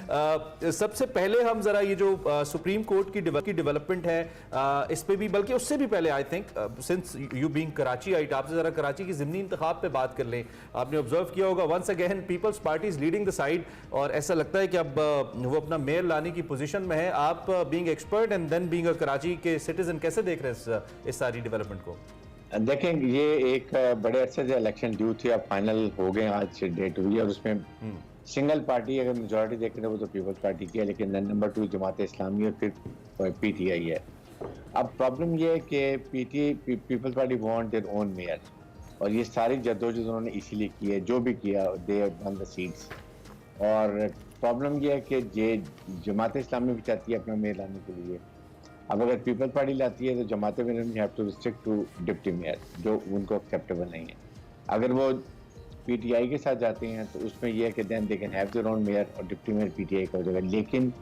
सबसे पहले हम जरा ये जो सुप्रीम कोर्ट की डेवलपमेंट है इस पे भी, बल्कि उससे भी पहले I think since you being Karachiite, आपसे जरा कराची की ज़िमनी इंतखाब पे बात कर लें। आपने ऑब्जर्व किया होगा once again Peoples Party is leading the side, और ऐसा लगता है कि अब वो अपना मेयर लाने की पोजीशन में है। आप being expert and then being a Karachi के सिटीजन कैसे देख रहे हैं इस सारी डेवलपमेंट को? देखें, ये एक बड़े अरसे से इलेक्शन ड्यू थी, अब फाइनल हो गए, आज डेट हुई है, और उसमें सिंगल पार्टी अगर मेजॉरिटी देखें तो वो तो पीपल्स पार्टी की है, लेकिन नंबर 2 जमात इस्लामी और फिर पीटीआई है। अब प्रॉब्लम ये है कि Peoples Party want their own mayor, और ये सारी जद्दोजहद उन्होंने इसीलिए की है जो भी किया, दे वन द सीट्स। और प्रॉब्लम ये है कि ये जमात इस्लामी भी चाहती है अपना मेयर लाने के लिए। अब अगर पीपल्स पार्टी लाती है तो जमात में have to restrict to deputy mayor, जो उनको एक्सेप्टेबल नहीं है। अगर वो पीटीआई के साथ जाते हैं तो उसमें यह है कि then they can have their own mayor और डिप्टी मेयर पीटीआई का हो जाएगा। लेकिन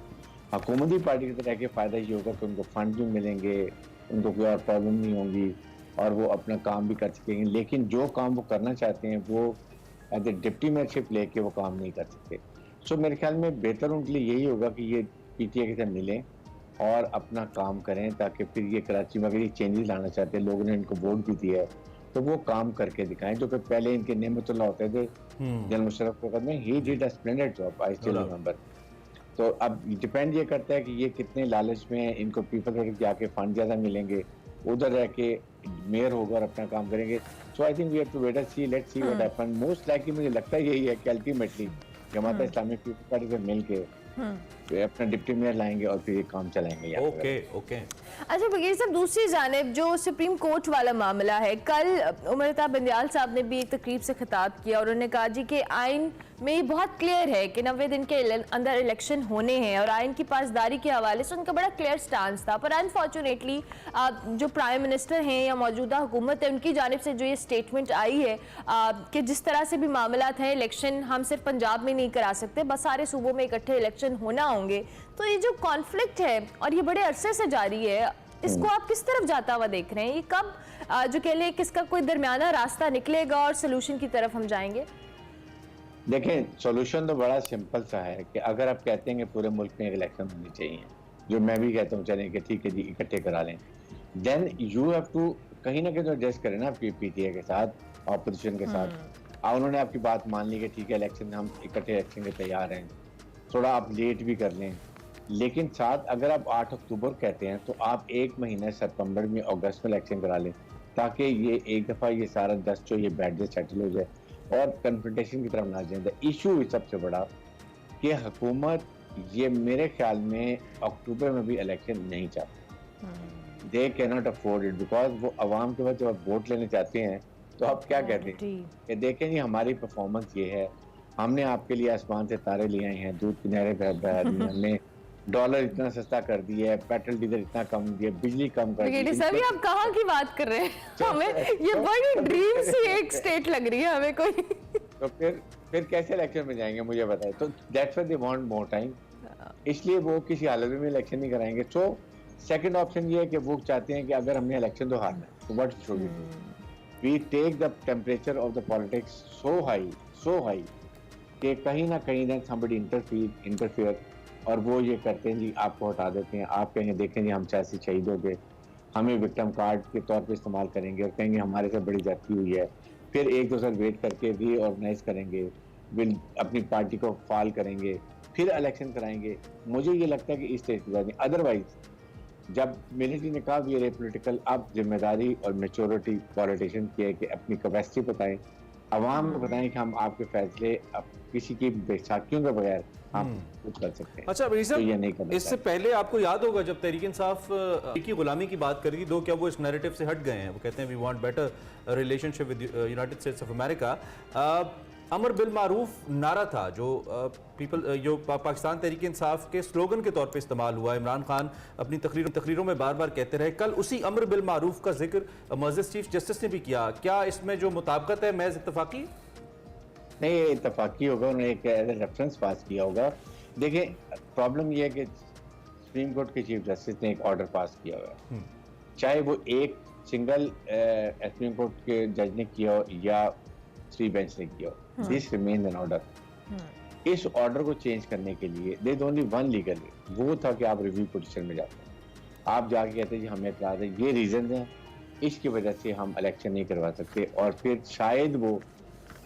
हुकूमती पार्टी की तरह के फ़ायदा ये होगा कि उनको फंड भी मिलेंगे, उनको कोई और प्रॉब्लम नहीं होगी, और वो अपना काम भी कर सकेंगे। लेकिन जो काम वो करना चाहते हैं वो एज ए डिप्टी मेयरशिप लेके वो काम नहीं कर सकते। सो मेरे ख्याल में बेहतर उनके लिए यही होगा कि ये पीटीआई के साथ मिलें और अपना काम करें, ताकि फिर ये कराची में अगर ये चेंजेस लाना चाहते हैं, लोगों ने इनको वोट भी दिया है, तो वो काम करके दिखाएं। जो कि पहले इनके नेमतुल्लाह होते थे जनरल मुशर्रफ के वक्त में, he did a splendid job, I still remember. तो अब डिपेंड ये करता है कि ये कितने लालच में हैं, इनको पीपल पार्टी जाके फंड ज़्यादा मिलेंगे, उधर रह के मेयर होगा और अपना काम करेंगे। So I think we have to wait and see, let's see what happen. Most likely मुझे लगता है यही है कि अल्टीमेटली जमात इस्लामी पीपल्स पार्टी से मिल के अपना डिप्टी मेयर लाएंगे और फिर ये काम चलाएंगे। ओके। अच्छा बगैर साहब, दूसरी जानिब जो सुप्रीम कोर्ट वाला मामला है, कल उमर अता बंदियाल साहब ने भी एक तकरीब से खिताब किया और उन्होंने कहा जी कि आइन में बहुत क्लियर है कि 90 दिन के अंदर इलेक्शन होने हैं, और आइन की पासदारी के हवाले से उनका बड़ा क्लियर स्टांस था। पर अनफॉर्चुनेटली जो प्राइम मिनिस्टर हैं या मौजूदा हुकूमत है, उनकी जानिब से जो ये स्टेटमेंट आई है कि जिस तरह से भी मामला हैं, इलेक्शन हम सिर्फ पंजाब में नहीं करा सकते, बस सारे सूबों में इकट्ठे इलेक्शन होना होंगे। तो ये जो कॉन्फ्लिक्ट है और ये बड़े अरसे से जारी है, इसको आप किस तरफ जाता हुआ देख रहे हैं? ये कब जो कह ले किसका कोई दरमियाना रास्ता निकलेगा और सोल्यूशन की तरफ हम जाएंगे? देखें, सॉल्यूशन तो बड़ा सिंपल सा है कि अगर आप कहते हैं कि पूरे मुल्क में एक इलेक्शन होनी चाहिए, जो मैं भी कहता हूँ चलें कि ठीक है जी इकट्ठे करा लें, देन यू हैव टू कहीं ना कहीं तो एडजस्ट करें ना पीटीआई के साथ, ऑपोजिशन के साथ। उन्होंने आपकी बात मान ली कि ठीक है इलेक्शन हम इकट्ठे इलेक्शन के तैयार हैं, थोड़ा आप लेट भी कर लें। लेकिन साथ अगर आप 8 अक्टूबर कहते हैं तो आप 1 महीने सितंबर में अगस्त में इलेक्शन करा लें, ताकि ये एक दफ़ा ये सारा दस्त जो ये बैठ जाए, सेटल हो जाए और कन्फ्रंटेशन की तरफ ना जाए। इशू सबसे बड़ा कि हुकूमत ये मेरे ख्याल में अक्टूबर में भी इलेक्शन नहीं चाहती। They can not afford it, because वो आवाम के बाद जब आप वोट लेने चाहते हैं तो आप क्या कहते हैं कि देखें जी हमारी परफॉर्मेंस ये है, हमने आपके लिए आसमान से तारे ले आए हैं, दूध की नहरें बहा दी, हमने डॉलर इतना सस्ता कर दिया है, पेट्रोल डीजल इतना कम दिया, बिजली कम कर दी। सभी आप कहाँ की बात कर रहे हैं? हमें ये बड़ी ड्रीम सी एक स्टेट लग रही है हमें कोई। तो फिर कैसे इलेक्शन में जाएंगे मुझे बताएं। तो that's why they want more time, इसलिए वो किसी हालत में इलेक्शन नहीं कराएंगे। सो सेकंड ऑप्शन ये है कि वो चाहते हैं कि अगर हमने इलेक्शन तो हारना है तो what should we do? We take the temperature of the politics so high कि कहीं ना कहीं देन समबडी इंटरफियर और वो ये करते हैं जी आपको हटा देते हैं। आप कहेंगे देखें जी हम सियासी शहीद हो गए, हमें विक्टिम कार्ड के तौर पे इस्तेमाल करेंगे और कहेंगे हमारे से बड़ी जाती हुई है। फिर एक दो साल वेट करके रीऑर्गेनाइज करेंगे, बिल अपनी पार्टी को फाल करेंगे, फिर इलेक्शन कराएंगे। मुझे ये लगता है कि इस स्टेज पर अदरवाइज जब मिलिट्री ने कहा वी आर पॉलिटिकल, अब जिम्मेदारी और मेच्योरिटी पॉलिटिशियन की है कि अपनी कैपेसिटी बताएं, अवाम को बताएं कि हम आपके फैसले अब किसी की बेसाखियों के बगैर हम कुछ कर सकते हैं। अच्छा भाई साहब, तो ये नहीं करना इससे पहले आपको याद होगा जब तहरीक इंसाफ की गुलामी की बात करी, दो क्या वो इस नैरेटिव से हट गए हैं? वो कहते हैं we want better relationship with United States of America. अमर बिल मारूफ नारा था जो पाकिस्तान तहरीक इंसाफ के स्लोगन के तौर पे इस्तेमाल हुआ। इमरान खान अपनी तकरीरों में बार बार कहते रहे। कल उसी अमर बिल मारूफ का जिक्र मुअज़्ज़ज़ चीफ जस्टिस ने भी किया। क्या इसमें जो मुताबिकत है महज इत्तफाकी? नहीं, ये इत्तफाकी होगा, उन्होंने एक रेफरेंस पास किया होगा। देखें, प्रॉब्लम ये है कि सुप्रीम कोर्ट के चीफ जस्टिस ने एक ऑर्डर पास किया हुआ है, चाहे वो एक सिंगल सुप्रीम कोर्ट के जज ने किया हो या 3 बेंच ने किया हो, दिस रिमेन्स एन ऑर्डर। इस ऑर्डर को चेंज करने के लिए दे ओनली वन लीगल, वो था कि आप रिव्यू पिटीशन में जाते हैं, आप जाके कहते हैं जी हमें इतराज है, ये रीजन है, इसकी वजह से हम इलेक्शन नहीं करवा सकते, और फिर शायद वो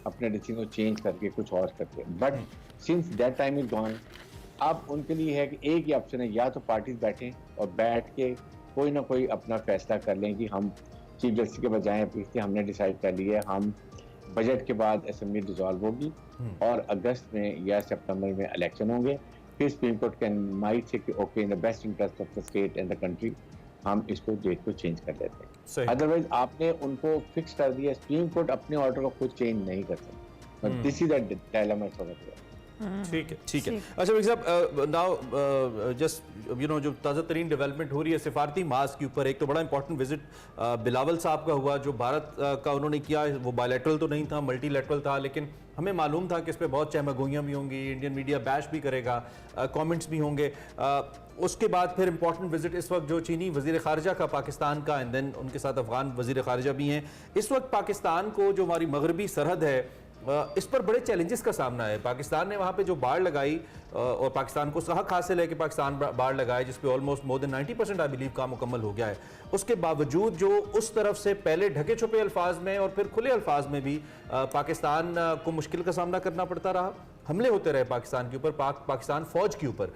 अपने डिसीजन को चेंज करके कुछ और करते हैं। But since that time is gone, अब उनके लिए है कि एक ही ऑप्शन है, या तो पार्टीज बैठें और बैठ के कोई ना कोई अपना फैसला कर लें कि हम चीफ जस्टिस के बजाय पिछले हमने डिसाइड कर लिया है, हम बजट के बाद असेंबली डिसॉल्व होगी और अगस्त में या सितंबर में इलेक्शन होंगे, फिर supreme court can might say कि okay in the best interest of the state and the country हम इसको डेट को चेंज कर लेते हैं। अदरवाइज आपने उनको फिक्स कर दिया, सुप्रीम कोर्ट अपने ऑर्डर को खुद चेंज नहीं कर सकता। दिस इज द डायलेमा थोड़ा सा। ठीक है, ठीक है। अच्छा वकील साहब, नाउ जस्ट यू नो जो ताज़ा तरीन डेवलपमेंट हो रही है सिफारती मास्क के ऊपर, एक तो बड़ा इंपॉर्टेंट विजिट बिलावल साहब का हुआ जो भारत का उन्होंने किया, वो बायलैटरल तो नहीं था, मल्टीलैटरल था, लेकिन हमें मालूम था कि इस पर बहुत चहमगोइयाँ भी होंगी, इंडियन मीडिया बैश भी करेगा, कमेंट्स भी होंगे। उसके बाद फिर इंपॉर्टेंट विजिट इस वक्त जो चीनी वज़ीर ख़ारजा का पाकिस्तान का, एंड देन उनके साथ अफगान वज़ीर ख़ारजा भी हैं। इस वक्त पाकिस्तान को जो हमारी मगरबी सरहद है इस पर बड़े चैलेंजेस का सामना है। पाकिस्तान ने वहाँ पे जो बाढ़ लगाई और पाकिस्तान को हक हासिल है कि पाकिस्तान बाढ़ लगाए, जिस पे almost more than 90% I believe काम मुकम्मल हो गया है। उसके बावजूद जो उस तरफ से पहले ढके छुपे अल्फाज में और फिर खुले अल्फाज में भी पाकिस्तान को मुश्किल का सामना करना पड़ता रहा, हमले होते रहे पाकिस्तान के ऊपर, पाकिस्तान फौज के ऊपर।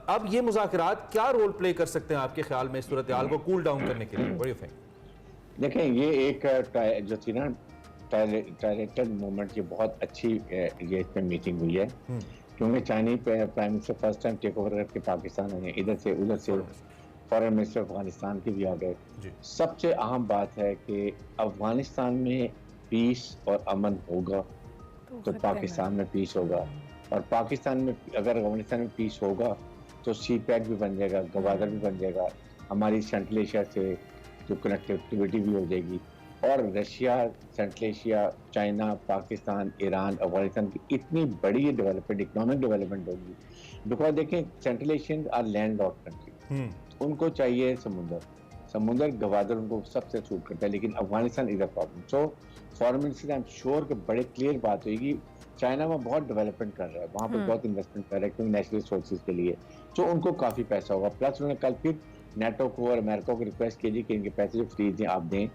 अब ये मुज़ाकरात क्या रोल प्ले कर सकते हैं आपके ख्याल में इस सूरत हाल को कूल डाउन करने के लिए? What do you think? देखें, ये एक जो थी ना डायरेक्टेड मूवमेंट की बहुत अच्छी ये इसमें मीटिंग हुई है, क्योंकि Chinese prime minister first time take over करके पाकिस्तान आए, इधर से उधर से फॉरेन मिनिस्टर अफगानिस्तान के भी आ गए। सबसे अहम बात है कि अफगानिस्तान में पीस और अमन होगा तो पाकिस्तान में पीस होगा, और पाकिस्तान में अगर अफगानिस्तान में पीस होगा तो सी पैक भी बन जाएगा, गवादर भी बन जाएगा, हमारी सेंट्रल एशिया से जो कनेक्टिविटी भी हो जाएगी, और Russia, Central Asia, China, Pakistan, Iran, Afghanistan की इतनी बड़ी डेवलपमेंट, इकोनॉमिक डेवलपमेंट होगी। बिकॉज देखें, Central Asian are landlocked country, उनको चाहिए समुंदर गवादर उनको सबसे सूट करता है, लेकिन Afghanistan is a problem. So foreign minister I am sure कि बड़े क्लियर बात होगी, चाइना में बहुत डेवलपमेंट कर रहा है, वहाँ पर बहुत इन्वेस्टमेंट कर रहा है क्योंकि नेशनल रिसोर्सेज के लिए, तो उनको काफ़ी पैसा होगा। प्लस उन्होंने कल फिर नेटो को और अमेरिका को रिक्वेस्ट की थी कि इनके पैसे जो फ्री दें आप दें,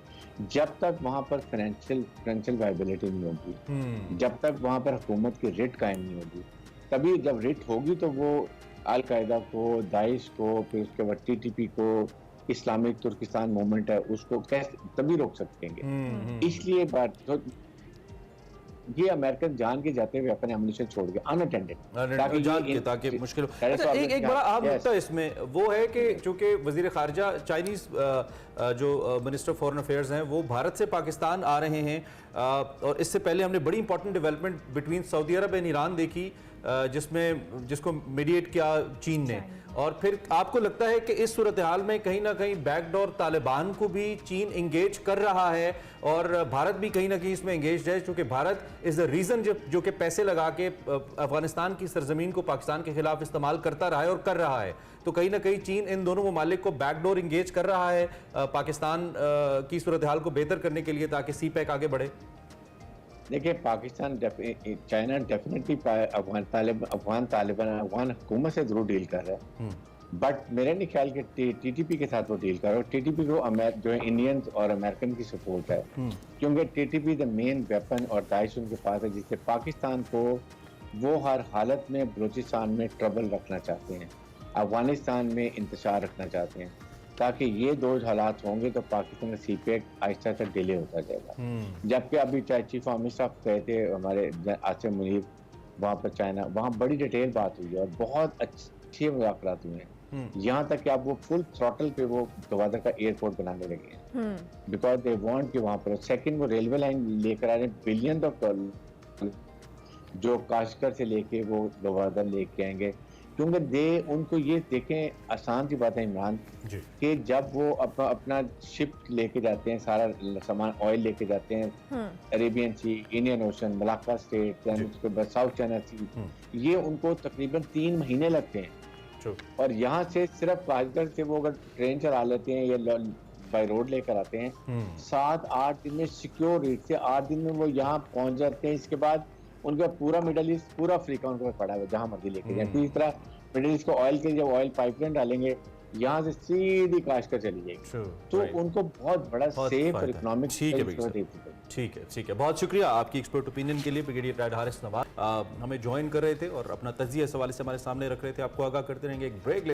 जब तक वहाँ पर फाइनेंशियल वायबिलिटी नहीं होगी, जब तक वहाँ पर हुकूमत की रिट कायम नहीं होगी, तभी जब रिट होगी तो वो अल कायदा को, दाइश को, फिर उसके बाद TTP को, इस्लामिक तुर्किस्तान मूवमेंट है उसको कैसे तभी रोक सकेंगे। इसलिए बात तो ये अमेरिकन जान के जाते हुए अपने एमुनिशन छोड़ के अनअटेंडेड, ताकि मुश्किल हो। एक बड़ा अहम मुद्दा इसमें वो है कि चूंकि वजीर खारजा चाइनीज जो मिनिस्टर फॉरेन अफेयर्स हैं वो भारत से पाकिस्तान आ रहे हैं, और इससे पहले हमने बड़ी important development between Saudi Arab and Iran देखी, जिसको मीडिएट किया चीन ने, और फिर आपको लगता है कि इस सूरत हाल में कहीं ना कहीं बैकडोर तालिबान को भी चीन इंगेज कर रहा है और भारत भी कहीं ना कहीं इसमें इंगेज है, क्योंकि भारत इज द रीजन जो कि पैसे लगा के अफगानिस्तान की सरजमीन को पाकिस्तान के खिलाफ इस्तेमाल करता रहा है और कर रहा है, तो कहीं ना कहीं चीन इन दोनों ममालिक को बैकडोर इंगेज कर रहा है पाकिस्तान की सूरत हाल को बेहतर करने के लिए, ताकि CPEC आगे बढ़े। देखिए, पाकिस्तान चाइना डेफिनेटली अफगान हुकूमत से जरूर डील कर रहा है, बट मेरे नहीं ख्याल कि TTP के साथ वो डील कर रहा है। TTP को जो इंडियंस और अमेरिकन की सपोर्ट है, क्योंकि TTP द मेन वेपन और दाइश उनके पास है, जिससे पाकिस्तान को वो हर हालत में बलूचिस्तान में ट्रबल रखना चाहते हैं, अफगानिस्तान में इंतशार रखना चाहते हैं, ताकि ये दो हालात होंगे तो पाकिस्तान का CPEC आहिस्ता आहिस्ता डिले होता जाएगा। जबकि अभी चीफ आर्मी साहब गए थे हमारे आसिम मुनीर, वहाँ पर चाइना, वहाँ बड़ी डिटेल बात हुई है और बहुत अच्छे मुज़ाकरात हुए हैं, यहाँ तक कि आप वो फुल थ्रॉटल पे वो गवादर का एयरपोर्ट बनाने लगे हैं, बिकॉज दे वांट कि वहाँ पर सेकंड वो रेलवे लाइन लेकर आ रहे हैं, बिलियन ऑफ डॉलर जो काशगर से लेके वो गवादर लेके आएंगे, क्योंकि उनको ये देखें, आसान सी बात है इमरान, कि जब वो अपना शिप लेके जाते हैं, सारा सामान ऑयल लेके जाते हैं अरेबियन सी, इंडियन ओशन, मलाक्का स्टेट, उसके बाद साउथ चाइना सी, ये उनको तकरीबन 3 महीने लगते हैं, और यहाँ से सिर्फ काशगर से वो अगर ट्रेन चला लेते हैं या बाय रोड लेकर आते हैं, 7-8 दिन में सिक्योर रेट से 8 दिन में वो यहाँ पहुंच जाते हैं। इसके बाद उनका पूरा मिडल ईस्ट, पूरा अफ्रीका उनके पास पड़ा है, जहां मर्जी लेके जाए। इसी तरह मिडल ईस्ट को ऑयल के, जब ऑयल पाइपलाइन डालेंगे यहाँ से सीधी काश्मीर चली जाएगी, तो उनको बहुत बड़ा सेफ और इकोनॉमिक। ठीक है, बहुत शुक्रिया आपकी एक्सपर्ट ओपिनियन के लिए। ब्रिगेडियर राइड हारिस नवाज हमें ज्वाइन कर रहे थे और अपना तजिया इस हवाले से हमारे सामने रख रहे थे। आपको आगाह करते रहेंगे। एक ब्रेक